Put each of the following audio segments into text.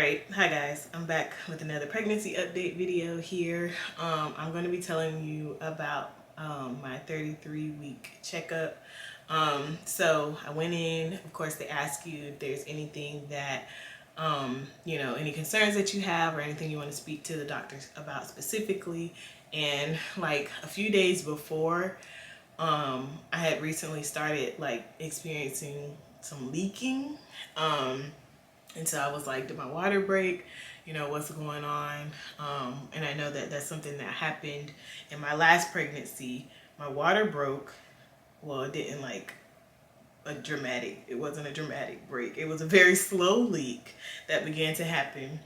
Alright, hi guys, I'm back with another pregnancy update video here. I'm going to be telling you about my 33-week checkup. So I went in, of course they ask you if there's anything that, any concerns that you have or anything you want to speak to the doctors about specifically. And like a few days before, I had recently started like experiencing some leaking. And so I was like, did my water break? What's going on? And I know that that's something that happened in my last pregnancy. My water broke. Well, it didn't it wasn't a dramatic break. It was a very slow leak that began to happen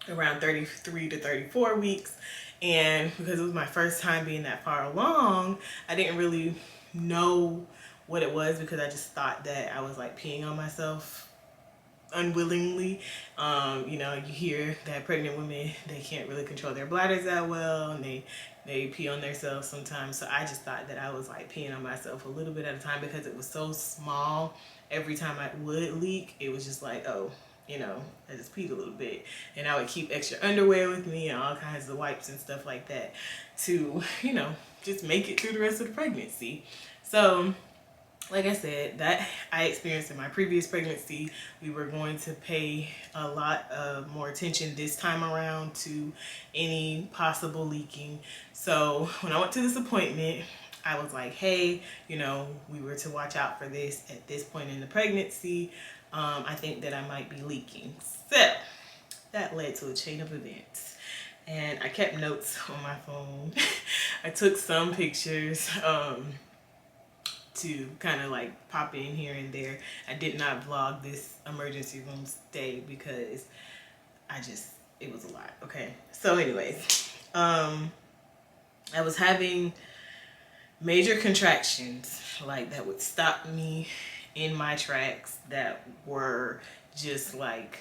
around 33 to 34 weeks. And because it was my first time being that far along, I didn't really know what it was because I just thought that I was like peeing on myself unwillingly. You hear that pregnant women, they can't really control their bladders that well, and they pee on themselves sometimes. So I just thought that I was like peeing on myself a little bit at a time because it was so small. Every time I would leak, it was just like, oh, I just peed a little bit. And I would keep extra underwear with me and all kinds of wipes and stuff like that to, just make it through the rest of the pregnancy. So like I said, that I experienced in my previous pregnancy. We were going to pay a lot of more attention this time around to any possible leaking. So when I went to this appointment, I was like, hey, we were to watch out for this at this point in the pregnancy. I think that I might be leaking. So that led to a chain of events. And I kept notes on my phone. I took some pictures to kind of like pop in here and there. I did not vlog this emergency room stay because it was a lot. Okay, so anyways, I was having major contractions like that would stop me in my tracks, that were just like,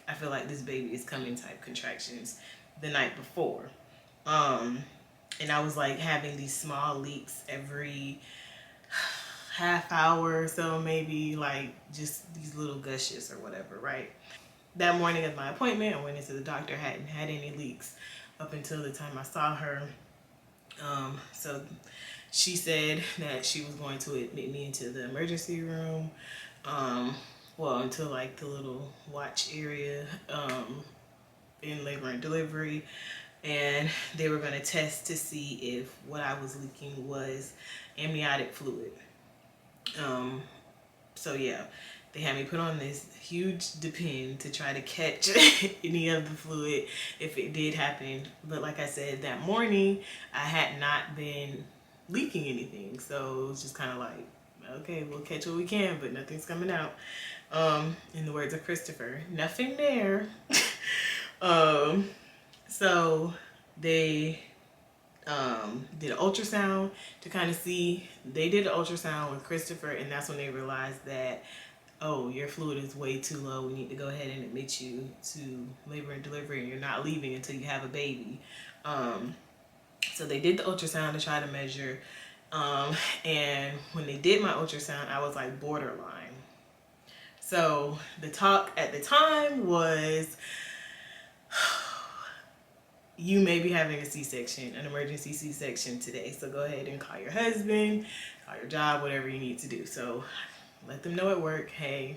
I feel like this baby is coming type contractions the night before. And I was like having these small leaks every half hour or so, maybe, like just these little gushes or whatever, right? That morning of my appointment, I went into the doctor, hadn't had any leaks up until the time I saw her. So she said that she was going to admit me into the emergency room, into like the little watch area in labor and delivery. And they were going to test to see if what I was leaking was amniotic fluid. So yeah, they had me put on this huge depend to try to catch any of the fluid if it did happen. But like I said, that morning I had not been leaking anything, so it was just kind of like, okay, we'll catch what we can, but nothing's coming out. In the words of Christopher, nothing there. So they did an ultrasound to kind of see. They did an ultrasound with Christopher, and that's when they realized that, oh, your fluid is way too low. We need to go ahead and admit you to labor and delivery, and you're not leaving until you have a baby. So they did the ultrasound to try to measure. And when they did my ultrasound, I was like borderline. So the talk at the time was, you may be having a C-section, an emergency C-section today. So go ahead and call your husband, call your job, whatever you need to do. So let them know at work, hey,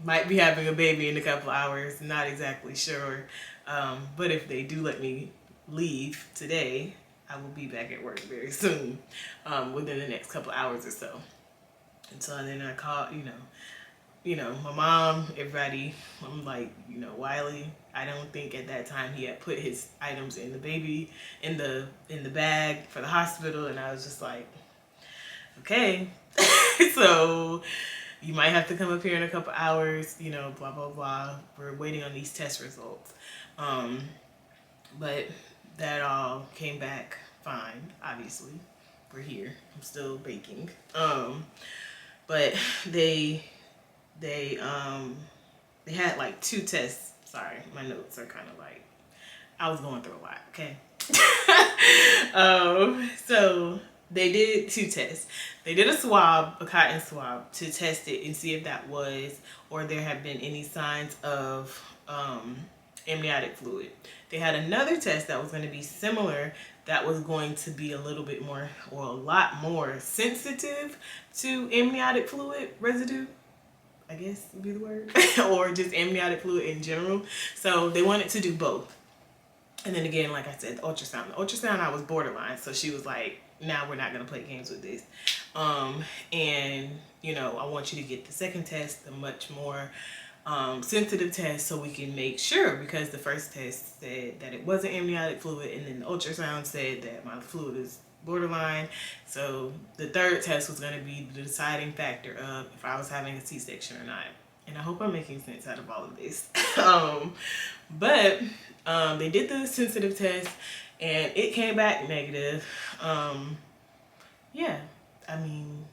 might be having a baby in a couple hours, not exactly sure. But if they do let me leave today, I will be back at work very soon, within the next couple hours or so. And so then I called, my mom, everybody. I'm like, Wiley, I don't think at that time he had put his items in the bag for the hospital. And I was just like, okay, so you might have to come up here in a couple hours, blah, blah, blah. We're waiting on these test results. But that all came back fine, obviously. We're here. I'm still baking. But they had like 2 tests. Sorry, my notes are kind of like, I was going through a lot, okay? So they did 2 tests. They did a swab, a cotton swab, to test it and see if that was, or there have been any signs of amniotic fluid. They had another test that was going to be similar, that was going to be a little bit more, or a lot more sensitive to amniotic fluid residue, I guess would be the word, or just amniotic fluid in general. So they wanted to do both. And then again, like I said, the ultrasound. The ultrasound, I was borderline. So she was like, now we're not going to play games with this. And, you know, I want you to get the second test, the much more sensitive test, so we can make sure, because the first test said that it wasn't amniotic fluid, and then the ultrasound said that my fluid is borderline. So the third test was going to be the deciding factor of if I was having a C-section or not. And I hope I'm making sense out of all of this. But they did the sensitive test and it came back negative. Yeah, I mean,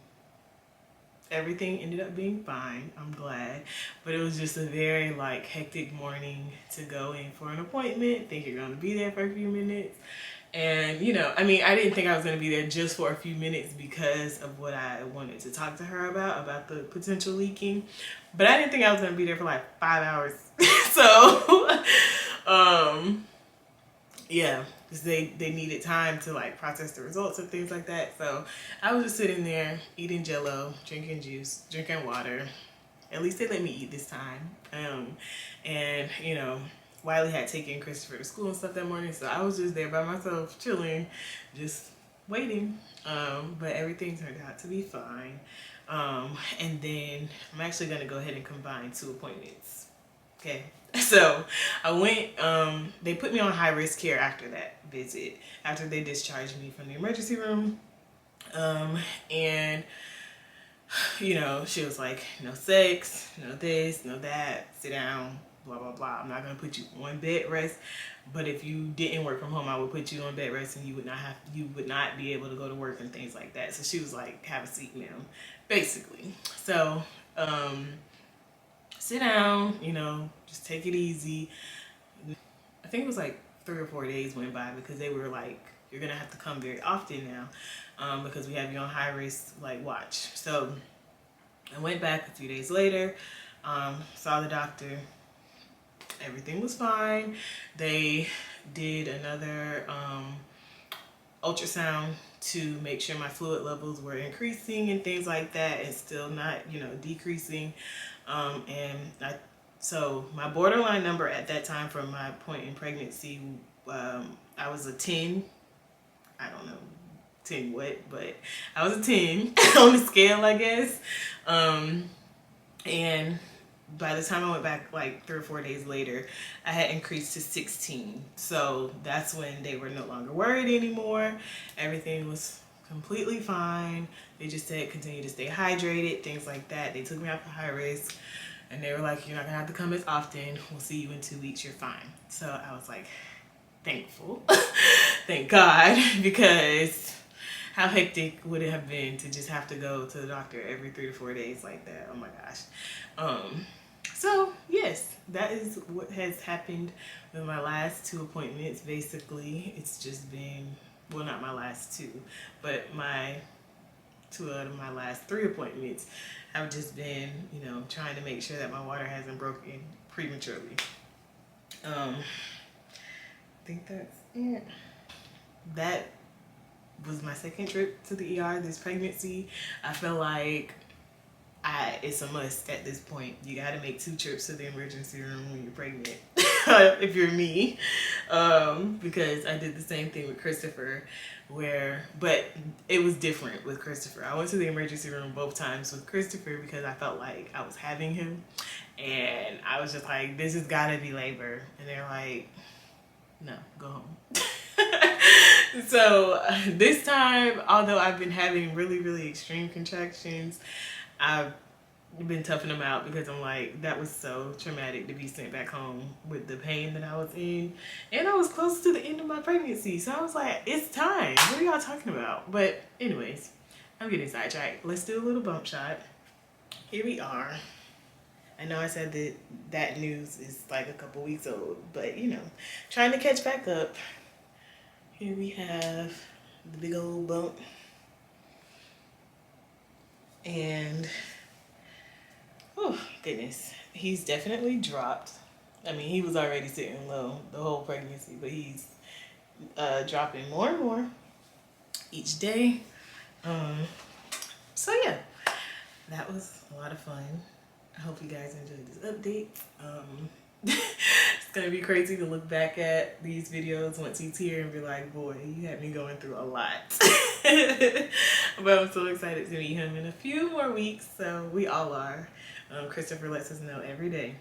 everything ended up being fine. I'm glad. But it was just a very like hectic morning to go in for an appointment. Think you're going to be there for a few minutes. And, you know, I mean, I didn't think I was going to be there just for a few minutes because of what I wanted to talk to her about the potential leaking. But I didn't think I was going to be there for like 5 hours. So, yeah, because they needed time to like process the results and things like that. So I was just sitting there eating Jell-O, drinking juice, drinking water. At least they let me eat this time. And, you know, Wylie had taken Christopher to school and stuff that morning, so I was just there by myself, chilling, just waiting. But everything turned out to be fine. And then I'm actually going to go ahead and combine 2 appointments. Okay, so I went, they put me on high-risk care after that visit, after they discharged me from the emergency room. And, you know, she was like, no sex, no this, no that, sit down, blah, blah, blah. I'm not going to put you on bed rest, but if you didn't work from home, I would put you on bed rest and you would not be able to go to work and things like that. So she was like, have a seat, ma'am, basically. So, sit down, you know, just take it easy. I think it was like 3 or 4 days went by because they were like, you're going to have to come very often now, because we have you on high risk, like, watch. So I went back a few days later, saw the doctor. Everything was fine. They did another ultrasound to make sure my fluid levels were increasing and things like that, and still not, you know, decreasing. So my borderline number at that time from my point in pregnancy, I was a 10. I don't know 10 what, but I was a 10 on the scale, I guess. And by the time I went back like 3 or 4 days later, I had increased to 16. So that's when they were no longer worried anymore. Everything was completely fine. They just said continue to stay hydrated, things like that. They took me out for high risk and they were like, you're not gonna have to come as often. We'll see you in 2 weeks, you're fine. So I was like, thankful. Thank God, because how hectic would it have been to just have to go to the doctor every 3 to 4 days like that? Oh my gosh. So yes, that is what has happened with my last 2 appointments. Basically, it's just been, well, not my last 2, but my 2 out of my last 3 appointments have just been, you know, trying to make sure that my water hasn't broken prematurely. I think that's it. That was my second trip to the ER this pregnancy. I feel like it's a must at this point. You got to make 2 trips to the emergency room when you're pregnant, if you're me, because I did the same thing with Christopher, but it was different with Christopher. I went to the emergency room both times with Christopher because I felt like I was having him, and I was just like, this has got to be labor, and they're like, no, go home. So this time, although I've been having really, really extreme contractions, I've been toughing them out because I'm like, that was so traumatic to be sent back home with the pain that I was in. And I was close to the end of my pregnancy. So I was like, it's time. What are y'all talking about? But anyways, I'm getting sidetracked. Let's do a little bump shot. Here we are. I know I said that that news is like a couple weeks old, but you know, trying to catch back up. Here we have the big old bump. And oh goodness, he's definitely dropped. I mean, he was already sitting low the whole pregnancy, but he's dropping more and more each day. So yeah, that was a lot of fun. I hope you guys enjoyed this update. It's gonna be crazy to look back at these videos once he's here and be like, boy, you had me going through a lot. But I'm so excited to meet him in a few more weeks, so we all are. Christopher lets us know every day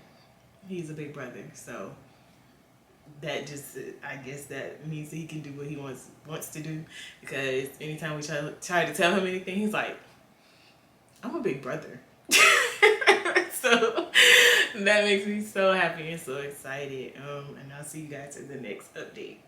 he's a big brother, so that just, I guess that means that he can do what he wants to do, because anytime we try to tell him anything, he's like, I'm a big brother. So that makes me so happy and so excited. And I'll see you guys in the next update.